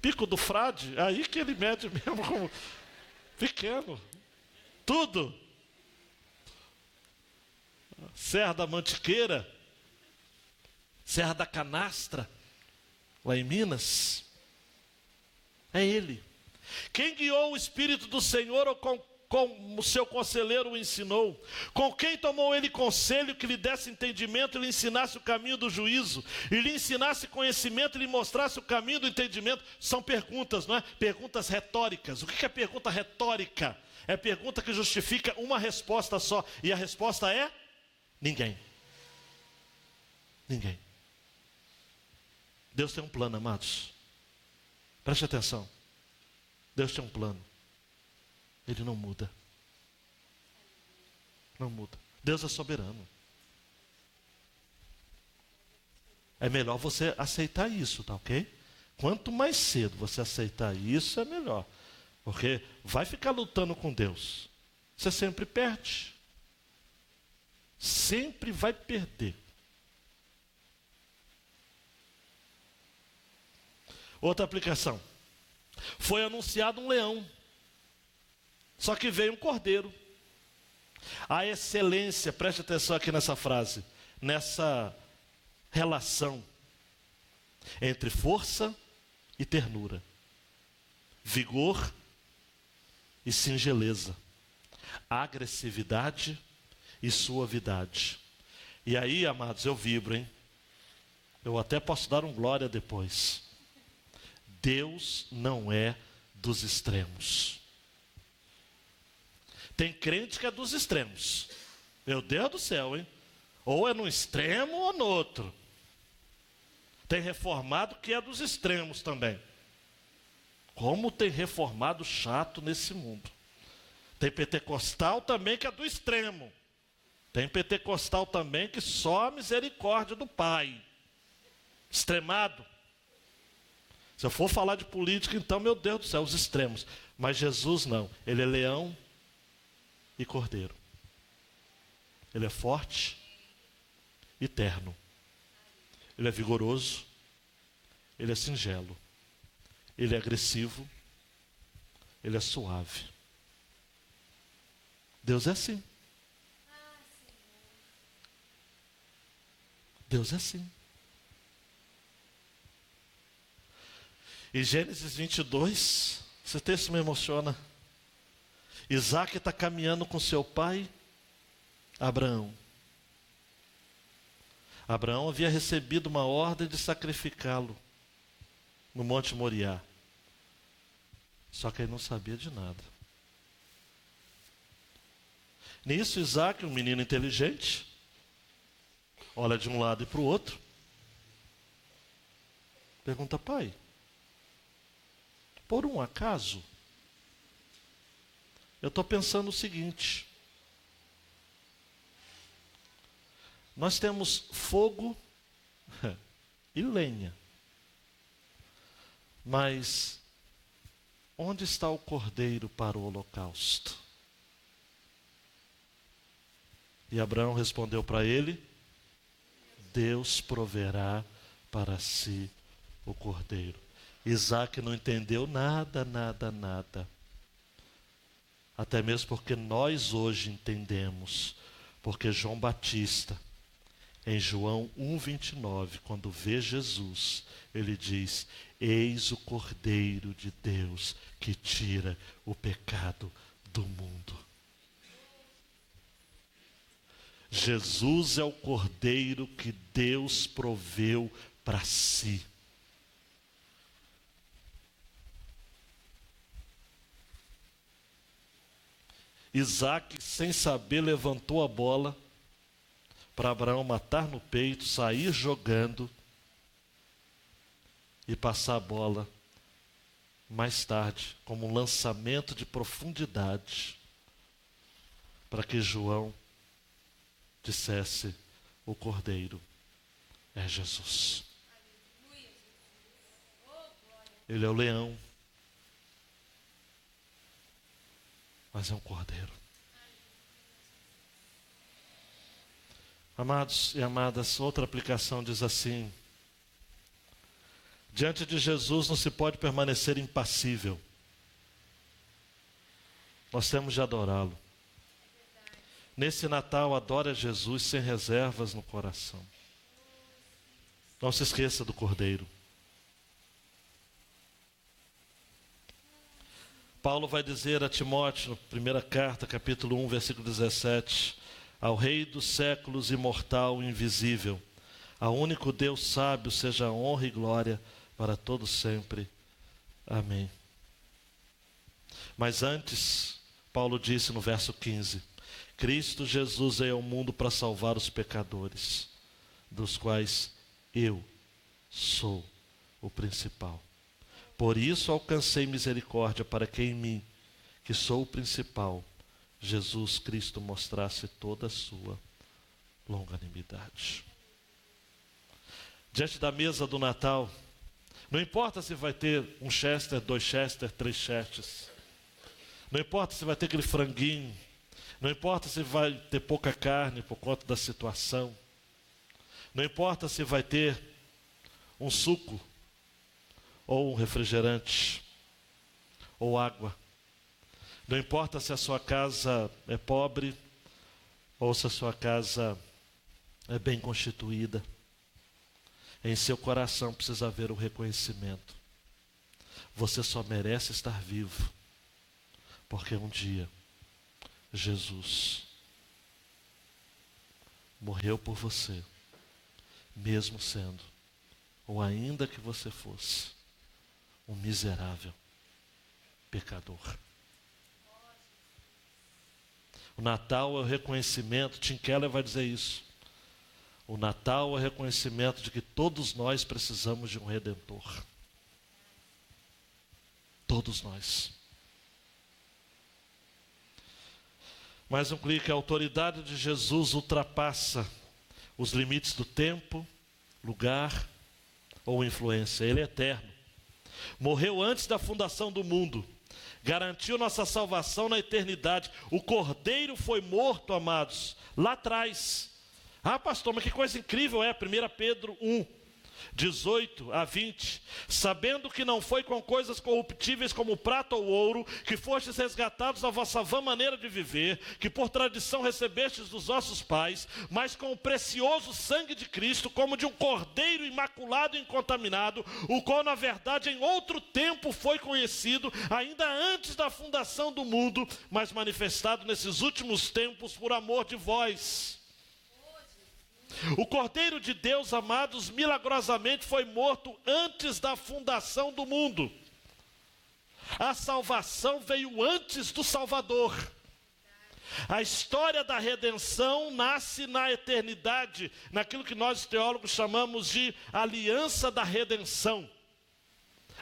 A: Pico do Frade? Aí que ele mede mesmo como pequeno. Tudo. Serra da Mantiqueira, Serra da Canastra, lá em Minas. É Ele. Quem guiou o Espírito do Senhor ou com o seu conselheiro o ensinou? Com quem tomou ele conselho que lhe desse entendimento e lhe ensinasse o caminho do juízo? E lhe ensinasse conhecimento e lhe mostrasse o caminho do entendimento? São perguntas, não é? Perguntas retóricas. O que é pergunta retórica? É pergunta que justifica uma resposta só. E a resposta é: ninguém. Ninguém. Deus tem um plano, amados. Preste atenção. Deus tem um plano. Ele não muda. Não muda. Deus é soberano. É melhor você aceitar isso, tá ok? Quanto mais cedo você aceitar isso, é melhor. Porque vai ficar lutando com Deus, você sempre perde. Sempre vai perder. Outra aplicação. Foi anunciado um leão, só que veio um cordeiro. A excelência, preste atenção aqui nessa frase, nessa relação entre força e ternura, vigor e singeleza, agressividade e suavidade. E aí, amados, eu vibro, hein? Eu até posso dar um glória depois. Deus não é dos extremos. Tem crente que é dos extremos. Meu Deus do céu, hein? Ou é no extremo ou no outro. Tem reformado que é dos extremos também. Como tem reformado chato nesse mundo. Tem pentecostal também que é do extremo. Tem pentecostal também que só a misericórdia do Pai. Extremado. Se eu for falar de política, então, meu Deus do céu, os extremos. Mas Jesus não. Ele é leão e cordeiro. Ele é forte e terno. Ele é vigoroso. Ele é singelo. Ele é agressivo. Ele é suave. Deus é assim. Deus é assim. E Gênesis 22, esse texto me emociona. Isaac está caminhando com seu pai, Abraão. Abraão havia recebido uma ordem de sacrificá-lo no Monte Moriá. Só que ele não sabia de nada. Nisso, Isaac, um menino inteligente, olha de um lado e para o outro, pergunta: pai, por um acaso, eu estou pensando o seguinte: nós temos fogo e lenha, mas onde está o cordeiro para o holocausto? E Abraão respondeu para ele: Deus proverá para si o cordeiro. Isaac não entendeu nada. Até mesmo porque nós hoje entendemos. Porque João Batista, em João 1,29, quando vê Jesus, ele diz: eis o Cordeiro de Deus que tira o pecado do mundo. Jesus é o Cordeiro que Deus proveu para si. Isaac, sem saber, levantou a bola para Abraão matar no peito, sair jogando e passar a bola mais tarde, como um lançamento de profundidade, para que João dissesse: o Cordeiro é Jesus. Ele é o leão, mas é um cordeiro. Amados e amadas, outra aplicação diz assim: diante de Jesus não se pode permanecer impassível. Nós temos de adorá-lo. Nesse Natal, adore a Jesus sem reservas no coração. Não se esqueça do Cordeiro. Paulo vai dizer a Timóteo, na primeira carta, capítulo 1, versículo 17: ao Rei dos séculos, imortal e invisível, ao único Deus sábio, seja honra e glória para todos sempre. Amém. Mas antes, Paulo disse no verso 15: Cristo Jesus veio ao mundo para salvar os pecadores, dos quais eu sou o principal. Por isso alcancei misericórdia, para que em mim, que sou o principal, Jesus Cristo mostrasse toda a sua longanimidade. Diante da mesa do Natal, não importa se vai ter um Chester, 2 Chester, 3 Chesters. Não importa se vai ter aquele franguinho. Não importa se vai ter pouca carne por conta da situação. Não importa se vai ter um suco, ou um refrigerante, ou água. Não importa se a sua casa é pobre, ou se a sua casa é bem constituída. Em seu coração precisa haver o reconhecimento. Você só merece estar vivo, porque um dia Jesus morreu por você, mesmo sendo, ou ainda que você fosse, um miserável pecador. O Natal é o reconhecimento, Tim Keller vai dizer isso. O Natal é o reconhecimento de que todos nós precisamos de um Redentor. Todos nós. Mais um clique: a autoridade de Jesus ultrapassa os limites do tempo, lugar ou influência. Ele é eterno. Morreu antes da fundação do mundo. Garantiu nossa salvação na eternidade. O Cordeiro foi morto, amados, lá atrás. Ah, pastor, mas que coisa incrível é 1 Pedro 1, 18 a 20. Sabendo que não foi com coisas corruptíveis como prata ou ouro, que fostes resgatados da vossa vã maneira de viver, que por tradição recebestes dos vossos pais, mas com o precioso sangue de Cristo, como de um cordeiro imaculado e incontaminado, o qual na verdade em outro tempo foi conhecido, ainda antes da fundação do mundo, mas manifestado nesses últimos tempos por amor de vós. O Cordeiro de Deus, amados, milagrosamente foi morto antes da fundação do mundo. A salvação veio antes do Salvador. A história da redenção nasce na eternidade, naquilo que nós teólogos chamamos de aliança da redenção.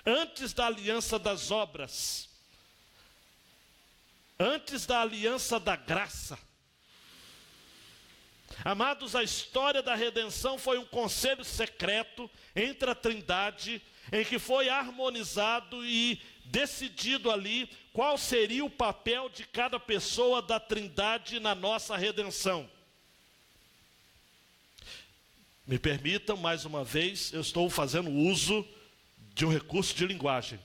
A: Antes da aliança das obras. Antes da aliança da graça. Amados, a história da redenção foi um conselho secreto entre a Trindade, em que foi harmonizado e decidido ali qual seria o papel de cada pessoa da Trindade na nossa redenção. Me permitam, mais uma vez, eu estou fazendo uso de um recurso de linguagem.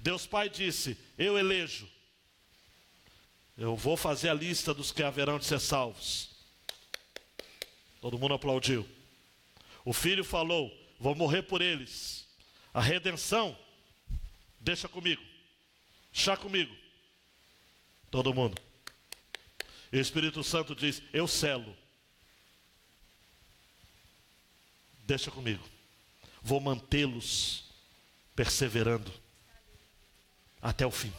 A: Deus Pai disse: eu elejo, eu vou fazer a lista dos que haverão de ser salvos. Todo mundo aplaudiu. O Filho falou: vou morrer por eles. A redenção, deixa comigo. Chá comigo. Todo mundo. E o Espírito Santo diz: eu selo. Deixa comigo. Vou mantê-los perseverando até o fim.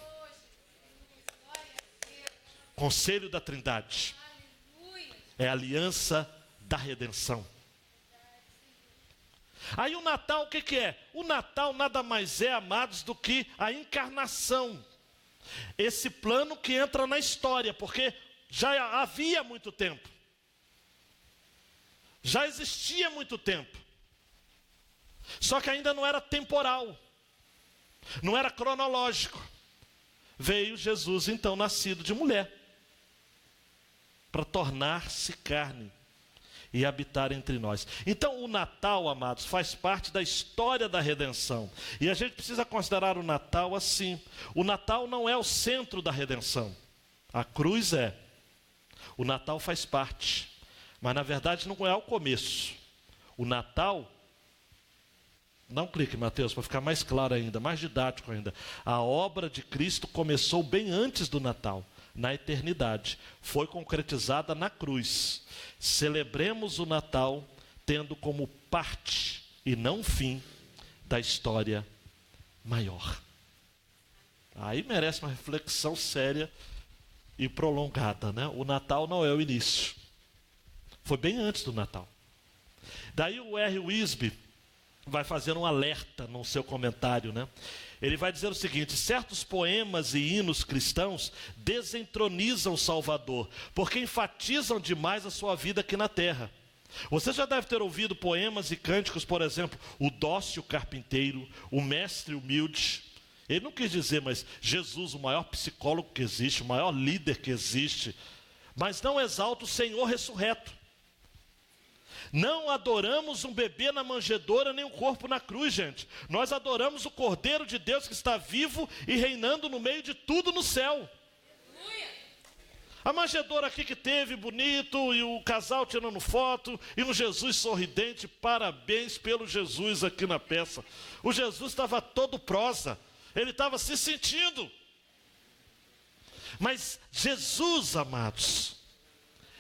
A: Conselho da Trindade. É a aliança da redenção. Aí o Natal, o que é? O Natal nada mais é, amados, do que a encarnação. Esse plano que entra na história, porque já havia muito tempo. Já existia muito tempo. Só que ainda não era temporal. Não era cronológico. Veio Jesus, então, nascido de mulher, para tornar-se carne e habitar entre nós. Então o Natal, amados, faz parte da história da redenção. E a gente precisa considerar o Natal assim. O Natal não é o centro da redenção. A cruz é. O Natal faz parte. Mas na verdade não é o começo. O Natal... Não clique, Mateus, para ficar mais claro ainda, mais didático ainda. A obra de Cristo começou bem antes do Natal, na eternidade. Foi concretizada na cruz. Celebremos o Natal tendo como parte e não fim da história maior. Aí merece uma reflexão séria e prolongada, né? O Natal não é o início. Foi bem antes do Natal. Daí o R. Wisby vai fazer um alerta no seu comentário, né? Ele vai dizer o seguinte: certos poemas e hinos cristãos desentronizam o Salvador, porque enfatizam demais a sua vida aqui na terra. Você já deve ter ouvido poemas e cânticos, por exemplo, o dócil carpinteiro, o mestre humilde. Ele não quis dizer, mas Jesus, o maior psicólogo que existe, o maior líder que existe, mas não exalta o Senhor ressurreto. Não adoramos um bebê na manjedoura, nem um corpo na cruz, gente. Nós adoramos o Cordeiro de Deus que está vivo e reinando no meio de tudo no céu. A manjedoura aqui que teve, bonito, e o casal tirando foto, e um Jesus sorridente, parabéns pelo Jesus aqui na peça. O Jesus estava todo prosa, ele estava se sentindo. Mas Jesus, amados,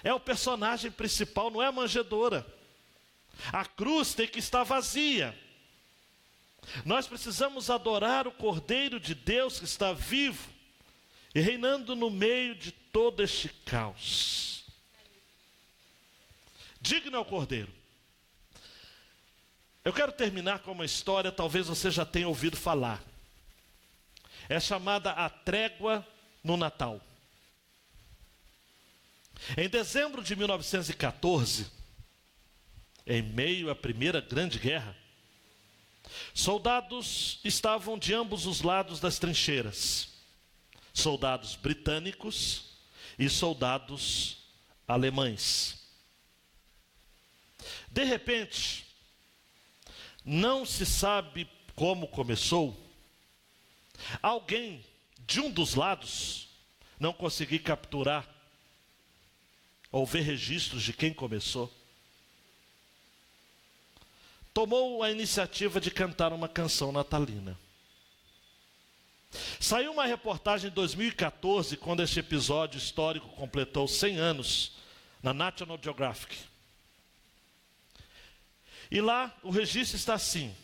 A: é o personagem principal, não é a manjedoura. A cruz tem que estar vazia. Nós precisamos adorar o Cordeiro de Deus que está vivo e reinando no meio de todo este caos. Digno é o Cordeiro. Eu quero terminar com uma história, talvez você já tenha ouvido falar. É chamada A Trégua no Natal. Em dezembro de 1914, em meio à Primeira Grande Guerra, Soldados estavam de ambos os lados das trincheiras. Soldados britânicos e soldados alemães. De repente, não se sabe como começou, alguém de um dos lados, não consegui capturar ou ver registros de quem começou, tomou a iniciativa de cantar uma canção natalina. Saiu uma reportagem em 2014, quando este episódio histórico completou 100 anos, na National Geographic. E lá o registro está assim: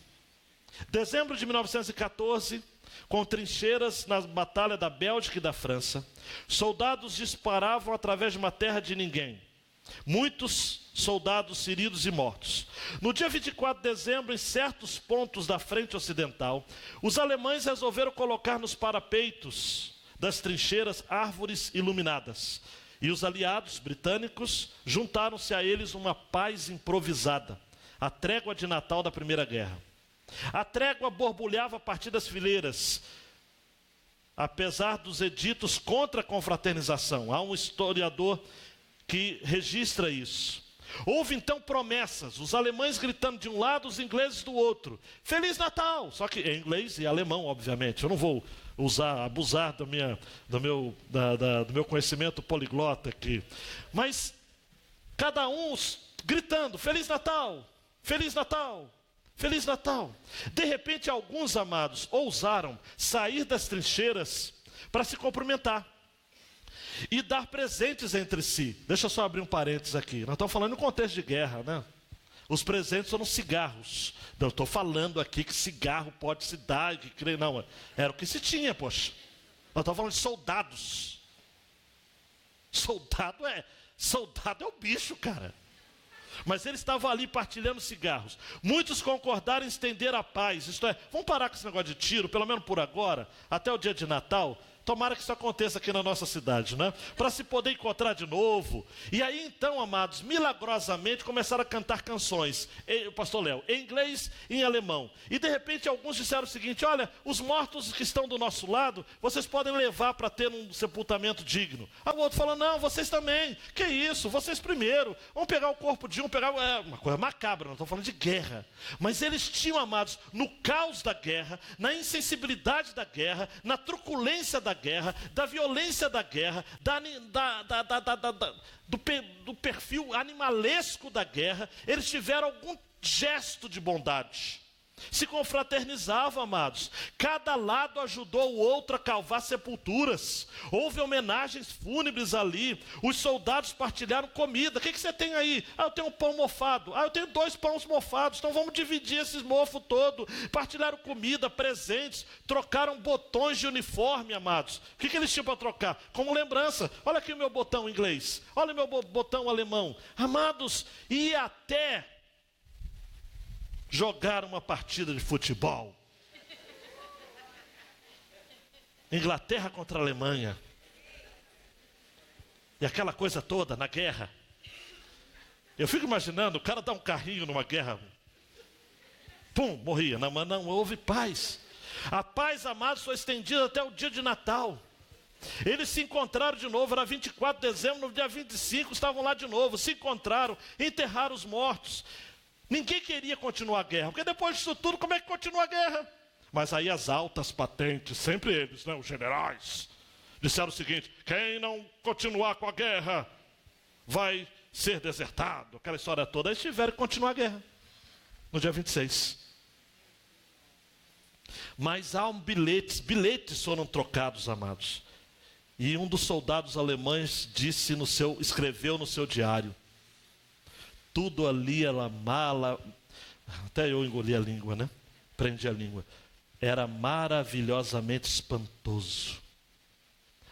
A: dezembro de 1914, com trincheiras na batalha da Bélgica e da França, soldados disparavam através de uma terra de ninguém. Muitos soldados feridos e mortos. No dia 24 de dezembro, em certos pontos da frente ocidental, os alemães resolveram colocar nos parapeitos das trincheiras árvores iluminadas. E os aliados britânicos juntaram-se a eles uma paz improvisada, a trégua de Natal da Primeira Guerra. A trégua borbulhava a partir das fileiras, apesar dos editos contra a confraternização. Há um historiador que registra isso. Houve então promessas, os alemães gritando de um lado, os ingleses do outro. Feliz Natal! Só que em inglês e alemão, obviamente. Eu não vou abusar do meu conhecimento poliglota aqui. Mas cada um gritando, Feliz Natal! Feliz Natal! Feliz Natal! De repente, alguns amados ousaram sair das trincheiras para se cumprimentar e dar presentes entre si. Deixa eu só abrir um parênteses aqui. Nós estamos falando no contexto de guerra, né? Os presentes foram cigarros. Eu estou falando aqui que cigarro pode se dar. Não, era o que se tinha, poxa. Nós estamos falando de soldados. Soldado é o bicho, cara. Mas eles estavam ali partilhando cigarros. Muitos concordaram em estender a paz. Isto é, vamos parar com esse negócio de tiro, pelo menos por agora, até o dia de Natal. Tomara que isso aconteça aqui na nossa cidade, né? Para se poder encontrar de novo. E aí então, amados, milagrosamente começaram a cantar canções, pastor Léo, em inglês e em alemão. E de repente alguns disseram o seguinte: olha, os mortos que estão do nosso lado, vocês podem levar para ter um sepultamento digno. Aí o outro falou: não, vocês também. Que isso? Vocês primeiro. Vamos pegar o corpo de um, uma coisa macabra, não estou falando de guerra. Mas eles tinham, amados, no caos da guerra, na insensibilidade da guerra, na truculência da guerra, da violência da guerra, do perfil animalesco da guerra, eles tiveram algum gesto de bondade. Se confraternizavam, amados. Cada lado ajudou o outro a cavar sepulturas. Houve homenagens fúnebres ali. Os soldados partilharam comida. O que você tem aí? Ah, eu tenho um pão mofado. Ah, eu tenho 2 pães mofados. Então vamos dividir esses mofos todo. Partilharam comida, presentes. Trocaram botões de uniforme, amados. O que eles tinham para trocar? Como lembrança. Olha aqui o meu botão inglês. Olha o meu botão alemão. Amados, e até jogar uma partida de futebol. Inglaterra contra a Alemanha. E aquela coisa toda na guerra. Eu fico imaginando, o cara dá um carrinho numa guerra. Pum, morria. Não, mas não houve paz. A paz, amados, foi estendida até o dia de Natal. Eles se encontraram de novo, era 24 de dezembro, no dia 25 estavam lá de novo. Se encontraram, enterraram os mortos. Ninguém queria continuar a guerra, porque depois disso tudo, como é que continua a guerra? Mas aí as altas patentes, sempre eles, né, os generais, disseram o seguinte: quem não continuar com a guerra vai ser desertado, aquela história toda. Eles tiveram que continuar a guerra, no dia 26. Mas há bilhetes foram trocados, amados. E um dos soldados alemães escreveu no seu diário: tudo ali era mala. Até eu engoli a língua, né? Prendi a língua. Era maravilhosamente espantoso,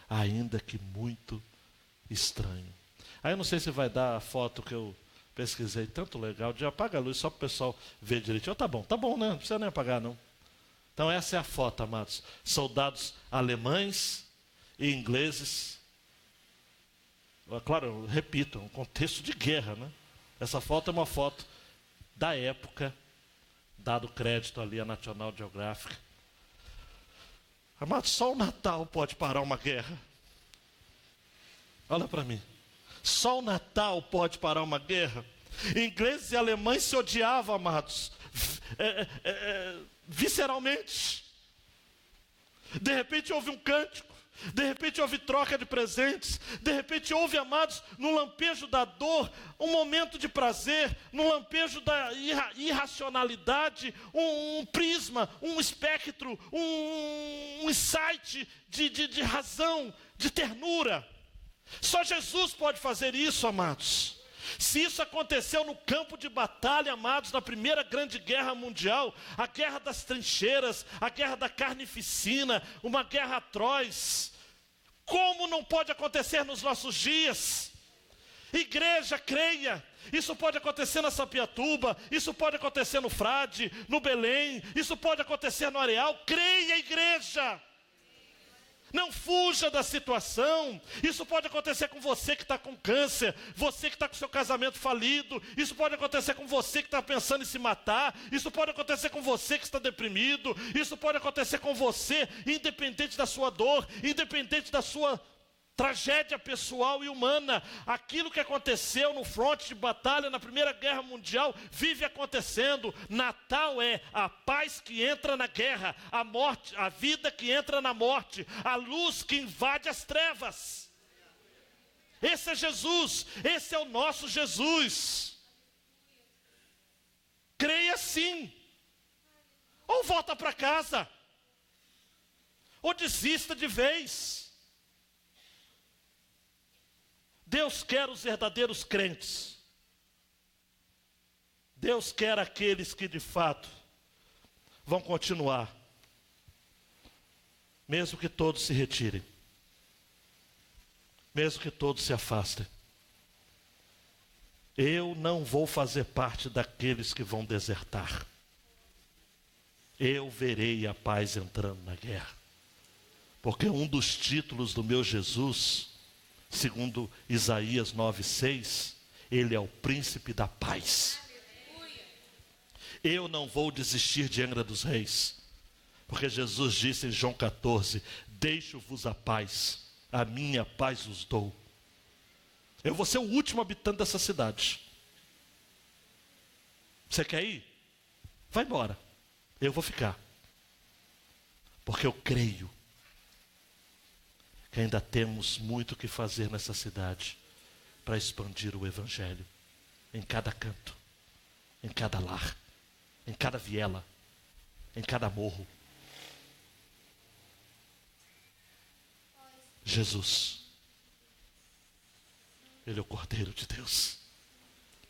A: ainda que muito estranho. Aí eu não sei se vai dar a foto que eu pesquisei, tanto legal, de apaga a luz só para o pessoal ver direitinho. Tá bom, né? Não precisa nem apagar, não. Então essa é a foto, amados. Soldados alemães e ingleses. Claro, eu repito, é um contexto de guerra, né? Essa foto é uma foto da época dado crédito ali à National Geographic. Amado, só o Natal pode parar uma guerra. Olha para mim. Só o Natal pode parar uma guerra. Ingleses e alemães se odiavam, amados, visceralmente. De repente houve um cântico. De repente houve troca de presentes. De repente houve, amados, no lampejo da dor, um momento de prazer. No lampejo da irracionalidade, um prisma, um espectro, um insight de razão, de ternura. Só Jesus pode fazer isso, amados. Se isso aconteceu no campo de batalha, amados, na primeira grande guerra mundial, a guerra das trincheiras, a guerra da carnificina, uma guerra atroz, como não pode acontecer nos nossos dias? Igreja, creia. Isso pode acontecer na Sapietuba, isso pode acontecer no Frade, no Belém, isso pode acontecer no Areal. Creia, igreja. Não fuja da situação. Isso pode acontecer com você que está com câncer, você que está com seu casamento falido. Isso pode acontecer com você que está pensando em se matar. Isso pode acontecer com você que está deprimido. Isso pode acontecer com você, independente da sua dor, independente da sua tragédia pessoal e humana. Aquilo que aconteceu no fronte de batalha na Primeira Guerra Mundial vive acontecendo. Natal é a paz que entra na guerra, a morte, a vida que entra na morte, a luz que invade as trevas. Esse é Jesus, esse é o nosso Jesus. Creia sim. Ou volta para casa, ou desista de vez. Deus quer os verdadeiros crentes. Deus quer aqueles que de fato vão continuar, mesmo que todos se retirem, mesmo que todos se afastem. Eu não vou fazer parte daqueles que vão desertar. Eu verei a paz entrando na guerra. Porque um dos títulos do meu Jesus, segundo Isaías 9:6, ele é o príncipe da paz. Eu não vou desistir de Angra dos Reis, porque Jesus disse em João 14: deixo-vos a paz, a minha paz os dou. Eu vou ser o último habitante dessa cidade. Você quer ir? Vai embora. Eu vou ficar. Porque eu creio que ainda temos muito o que fazer nessa cidade para expandir o Evangelho em cada canto, em cada lar, em cada viela, em cada morro. Jesus, Ele é o Cordeiro de Deus.